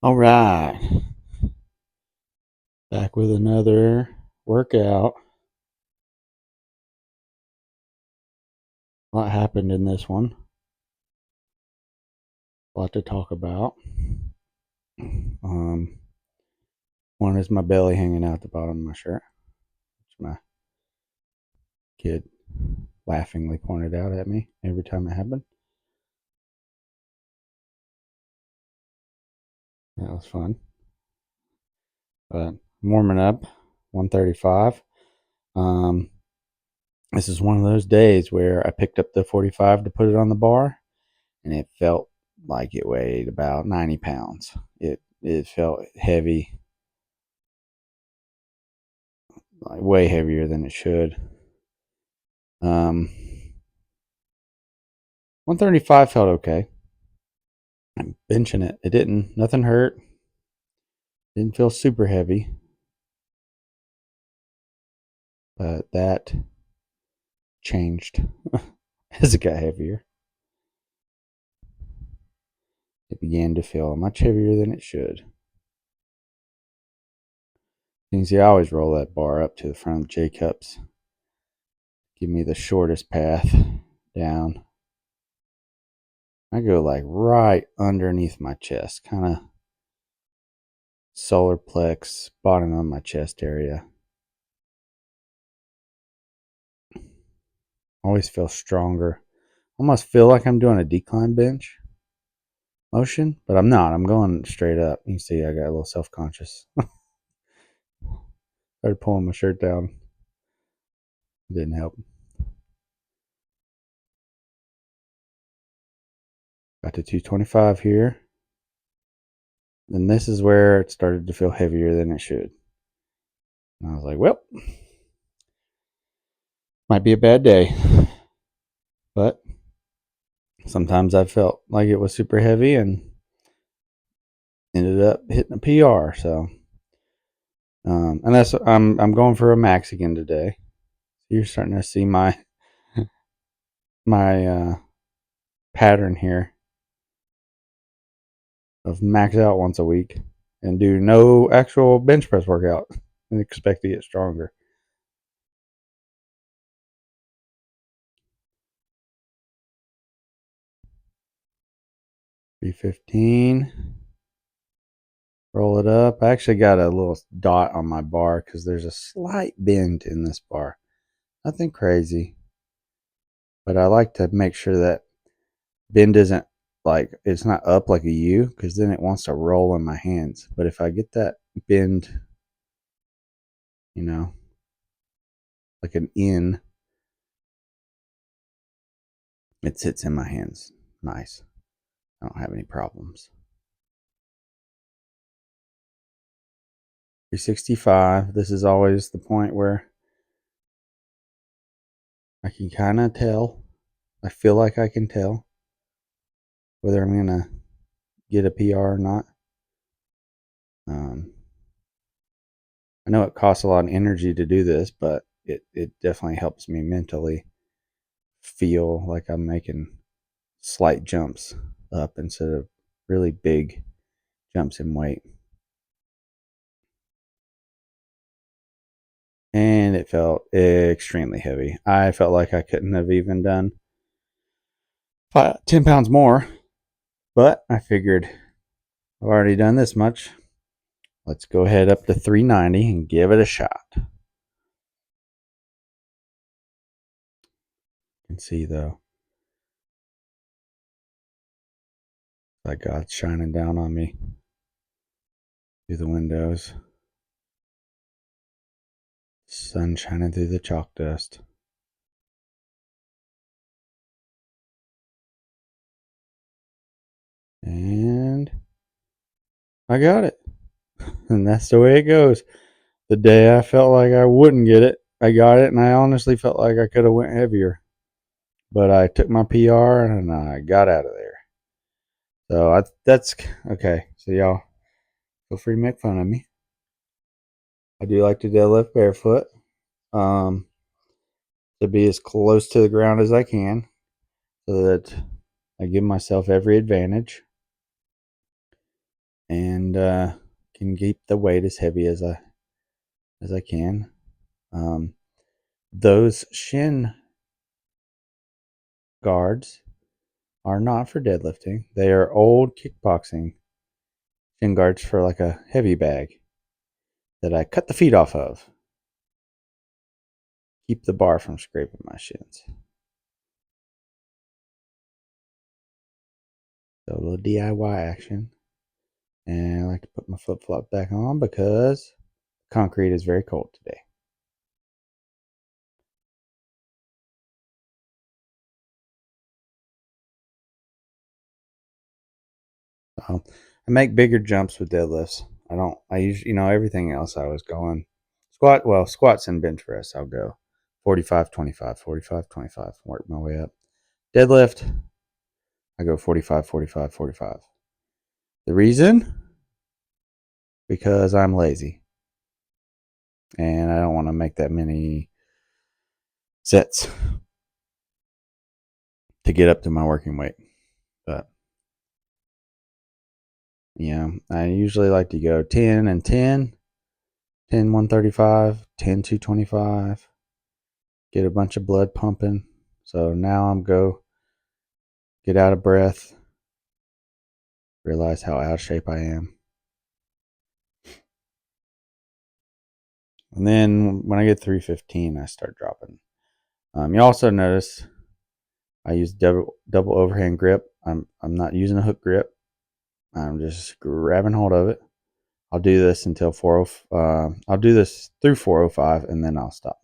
All right, back with another workout. A lot happened in this one. A lot to talk about. Um, One is my belly hanging out the bottom of my shirt, which my kid laughingly pointed out at me every time it happened. That was fun. But I'm warming up, 135. Um, this is one of those days where I picked up the 45 to put it on the bar, and it felt like it weighed about 90 pounds. It felt heavy, like way heavier than it should. Um, 135 felt okay. I'm benching it. It didn't. Nothing hurt. Didn't feel super heavy, but that changed as it got heavier. It began to feel much heavier than it should. You can see I always roll that bar up to the front of the J cups. Give me the shortest path down. I go like right underneath my chest, kind of solar plex, bottom of my chest area. Always feel stronger. Almost feel like I'm doing a decline bench motion, but I'm not. I'm going straight up. You can see I got a little self conscious. Started pulling my shirt down. Didn't help. Got to 225 here. And this is where it started to feel heavier than it should. And I was like, well, might be a bad day. But sometimes I felt like it was super heavy and ended up hitting a PR. So, and that's I'm going for a max again today. You're starting to see my pattern here of max out once a week and do no actual bench press workout and expect to get stronger. B15. Roll it up. I actually got a little dot on my bar because there's a slight bend in this bar. Nothing crazy. But I like to make sure that bend isn't like it's not up like a U because then it wants to roll in my hands. But if I get that bend, you know, like an in, it sits in my hands. Nice. I don't have any problems. 365. This is always the point where I can kind of tell. I feel like I can tell whether I'm going to get a PR or not. Um, I know it costs a lot of energy to do this, but it definitely helps me mentally feel like I'm making slight jumps up instead of really big jumps in weight. And it felt extremely heavy. I felt like I couldn't have even done 10 pounds more, but I figured I've already done this much. Let's go ahead up to 390 and give it a shot. You can see though, like God's shining down on me through the windows. Sun shining through the chalk dust. And I got it. And that's the way it goes. The day I felt like I wouldn't get it, I got it, and I honestly felt like I could have went heavier. But I took my PR and I got out of there. So that's okay. So y'all feel free to make fun of me. I do like to deadlift barefoot. Um, to be as close to the ground as I can so that I give myself every advantage. and can keep the weight as heavy as I can. Um, those shin guards are not for deadlifting. They are old kickboxing shin guards for like a heavy bag that I cut the feet off of. Keep the bar from scraping my shins. So a little DIY action. And I like to put my flip flop back on because concrete is very cold today. So I make bigger jumps with deadlifts. I don't, I usually, everything else I was going squats and bench press, I'll go 45, 25, 45, 25, work my way up. Deadlift, I go 45, 45, 45. The reason? Because I'm lazy and I don't want to make that many sets to get up to my working weight. But yeah, I usually like to go 10 and 10, 10, 135, 10, 225, get a bunch of blood pumping. So now I'm get out of breath, realize how out of shape I am. And then when I get 315, I start dropping. You also notice I use double overhand grip. I'm not using a hook grip. I'm just grabbing hold of it. I'll do this until I'll do this through 405 and then I'll stop.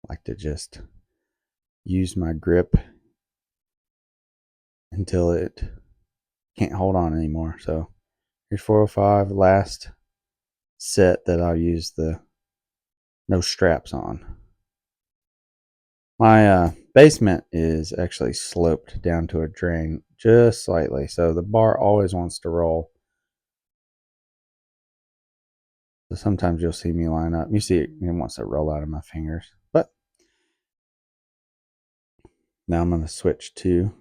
I like to just use my grip until it can't hold on anymore. So here's 405, last set that I'll use the no straps on. My basement is actually sloped down to a drain just slightly, so the bar always wants to roll. So sometimes you'll see me line up. You see it wants to roll out of my fingers. But now I'm going to switch to,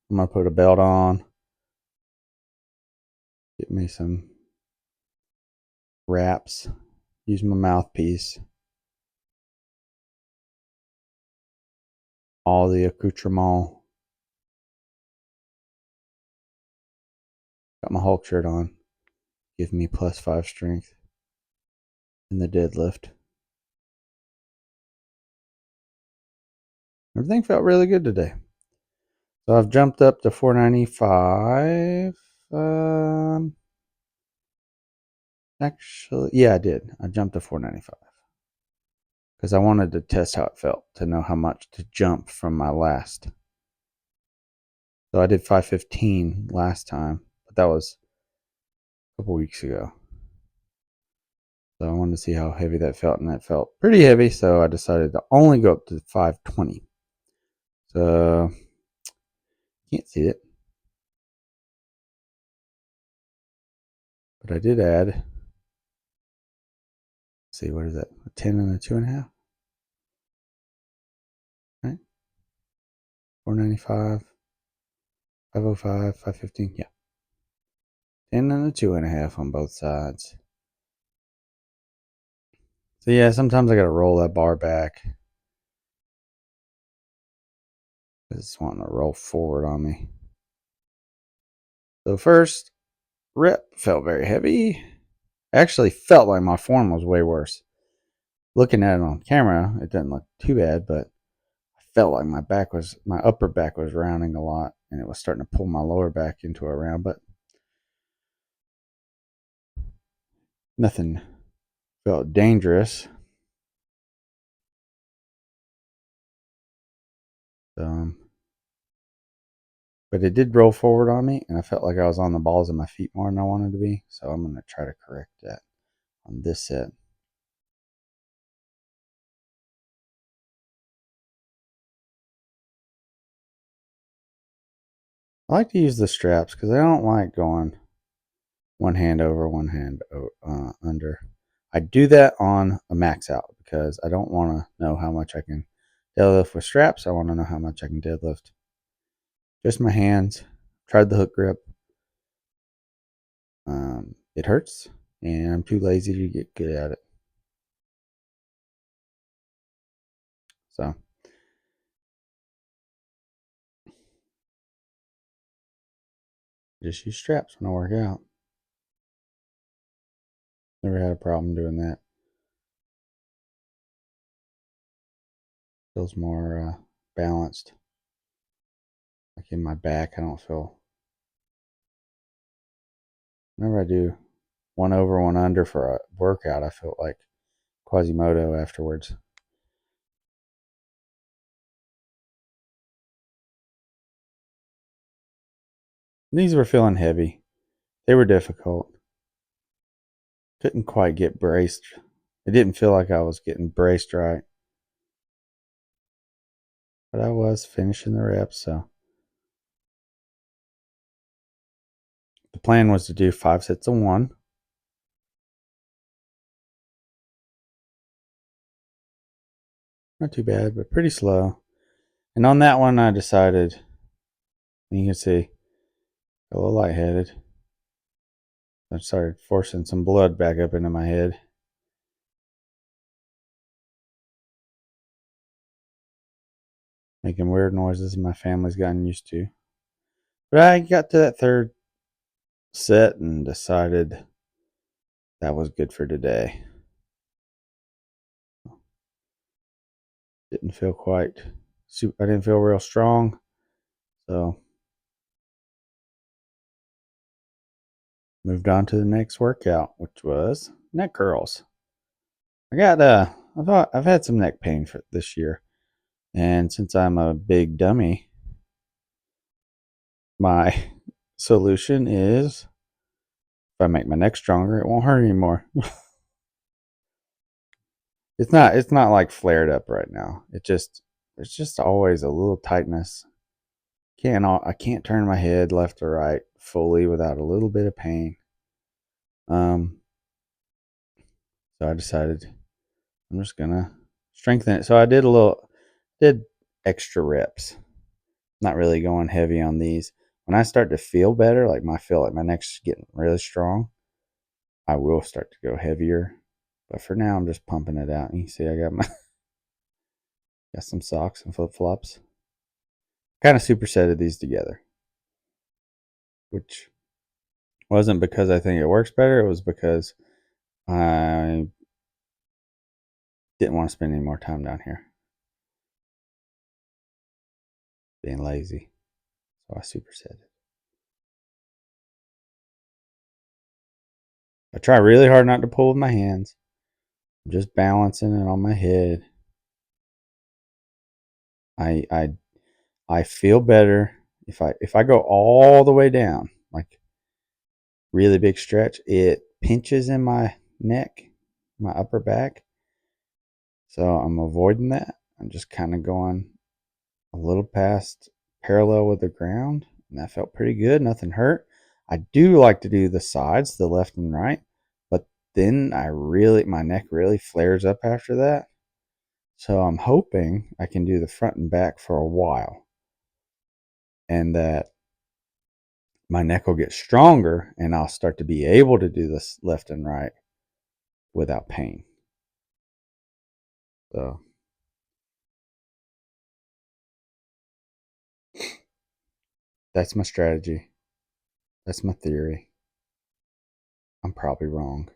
I'm going to put a belt on, get me some wraps, use my mouthpiece, all the accoutrement. Got my Hulk shirt on, give me +5 strength in the deadlift. Everything felt really good today. So I've jumped up to 495. Actually, yeah, I did. I jumped to 495 because I wanted to test how it felt to know how much to jump from my last. So I did 515 last time, but that was a couple weeks ago. So I wanted to see how heavy that felt, and that felt pretty heavy. So I decided to only go up to 520. So can't see it, but I did add. Let's see, what is that? A 10 and a 2.5. Right, 495, 505, 515. Yeah, 10 and a 2.5 on both sides. So yeah, sometimes I gotta roll that bar back because it's wanting to roll forward on me. So first rep felt very heavy. Actually felt like my form was way worse. Looking at it on camera, it didn't look too bad, but I felt like my upper back was rounding a lot and it was starting to pull my lower back into a round, but nothing felt dangerous. But it did roll forward on me, and I felt like I was on the balls of my feet more than I wanted to be. So I'm going to try to correct that on this set. I like to use the straps because I don't like going one hand over, one hand under. I do that on a max out because I don't want to know how much I can Deadlift with straps. I want to know how much I can deadlift. Just my hands. Tried the hook grip. It hurts, and I'm too lazy to get good at it. So just use straps when I work out. Never had a problem doing that. Feels more balanced. Like in my back, I don't feel. Whenever I do one over, one under for a workout, I feel like Quasimodo afterwards. These were feeling heavy. They were difficult. Couldn't quite get braced. It didn't feel like I was getting braced right. But I was finishing the reps, so the plan was to do 5 sets of one. Not too bad, but pretty slow. And on that one, I decided, you can see, a little lightheaded. I started forcing some blood back up into my head. Making weird noises my family's gotten used to. But I got to that third set and decided that was good for today. Didn't feel quite, I didn't feel real strong. So moved on to the next workout, which was neck curls. I've had some neck pain for this year. And since I'm a big dummy, my solution is if I make my neck stronger, it won't hurt anymore. It's not like flared up right now. It's just always a little tightness. I can't turn my head left or right fully without a little bit of pain. So I decided I'm just gonna strengthen it. So I did extra reps. Not really going heavy on these. When I start to feel better, like I feel like my neck's getting really strong, I will start to go heavier. But for now, I'm just pumping it out. And you see, I got some socks and flip flops. Kind of supersetted these together, which wasn't because I think it works better. It was because I didn't want to spend any more time down here being lazy. So I supersetted. I try really hard not to pull with my hands. I'm just balancing it on my head. I I I feel better if I go all the way down, like really big stretch. It pinches in my neck, my upper back. So I'm avoiding that. I'm just kind of going a little past parallel with the ground, and that felt pretty good. Nothing hurt. I do like to do the sides, the left and right, but then my neck really flares up after that. So I'm hoping I can do the front and back for a while, and that my neck will get stronger, and I'll start to be able to do this left and right without pain. So that's my strategy. That's my theory. I'm probably wrong,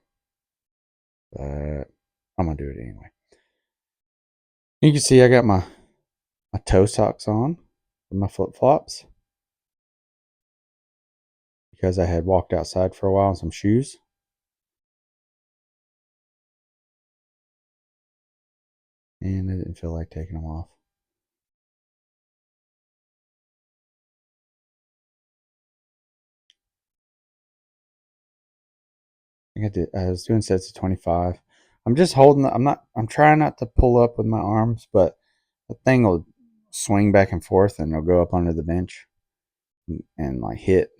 but I'm gonna do it anyway. You can see I got my toe socks on with my flip flops because I had walked outside for a while in some shoes. And I didn't feel like taking them off. I was doing sets of 25. I'm trying not to pull up with my arms, but the thing will swing back and forth and it'll go up under the bench and like hit.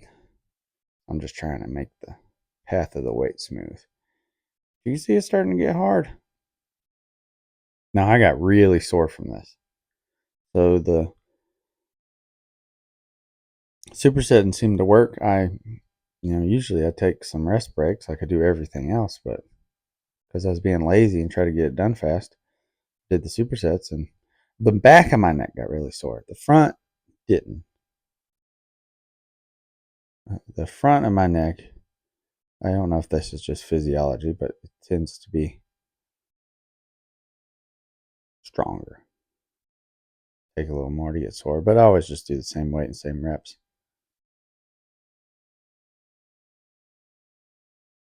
I'm just trying to make the path of the weight smooth. You can see it's starting to get hard. Now I got really sore from this. So the supersetting seemed to work. Usually I take some rest breaks like I do everything else, but because I was being lazy and try to get it done fast, did the supersets, and the back of my neck got really sore. The front didn't. The front of my neck, I don't know if this is just physiology, but it tends to be stronger. Take a little more to get sore, but I always just do the same weight and same reps.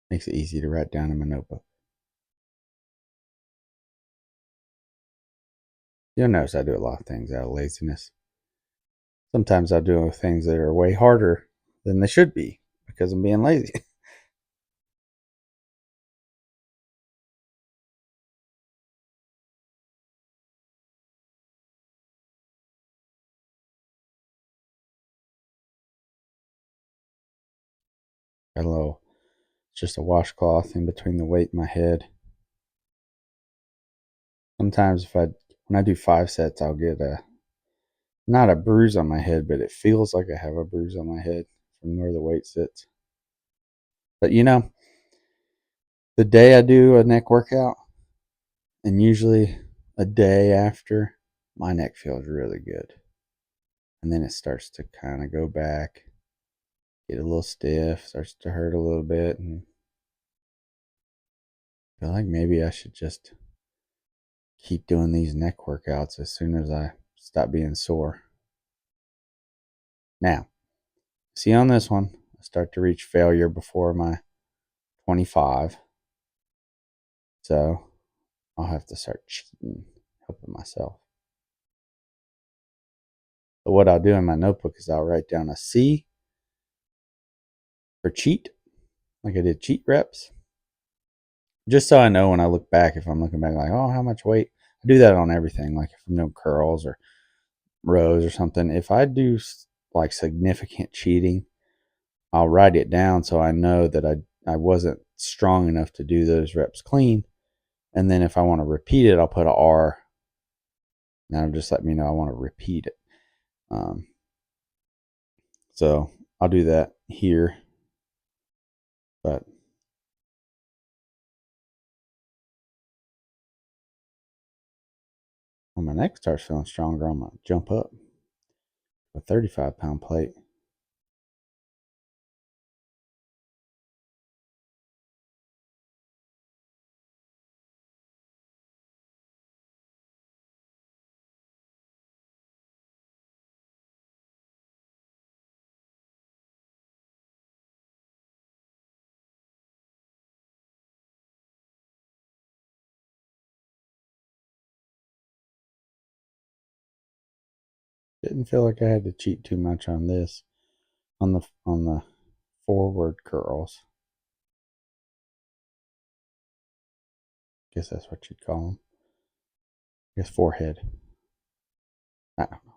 Makes it easy to write down in my notebook. You'll notice I do a lot of things out of laziness. Sometimes I do things that are way harder than they should be because I'm being lazy. Got a little, just a washcloth in between the weight and my head. Sometimes when I do 5 sets, I'll get not a bruise on my head, but it feels like I have a bruise on my head from where the weight sits. But the day I do a neck workout, and usually a day after, my neck feels really good. And then it starts to kind of go back, get a little stiff, starts to hurt a little bit, and I feel like maybe I should just keep doing these neck workouts as soon as I stop being sore. Now, see on this one, I start to reach failure before my 25. So I'll have to start cheating, helping myself. But what I'll do in my notebook is I'll write down a C for cheat, like I did cheat reps, just so I know when I look back, if I'm looking back like, oh, how much weight? I do that on everything, like if I'm doing curls or rows or something. If I do like significant cheating, I'll write it down so I know that I wasn't strong enough to do those reps clean. And then if I want to repeat it, I'll put a R. That'll just let me know I want to repeat it. So I'll do that here. But when my neck starts feeling stronger, I'm going to jump up a 35-pound plate. Didn't feel like I had to cheat too much on this, on the forward curls. Guess that's what you'd call them. I guess forehead. I don't know.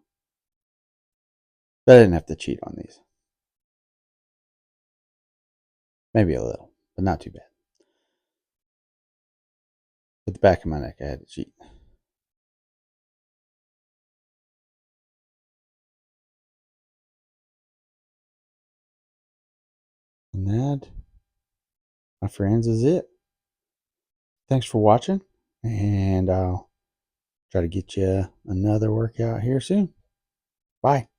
But I didn't have to cheat on these. Maybe a little, but not too bad. At the back of my neck, I had to cheat. And that, my friends, is it. Thanks for watching, and I'll try to get you another workout here soon. Bye.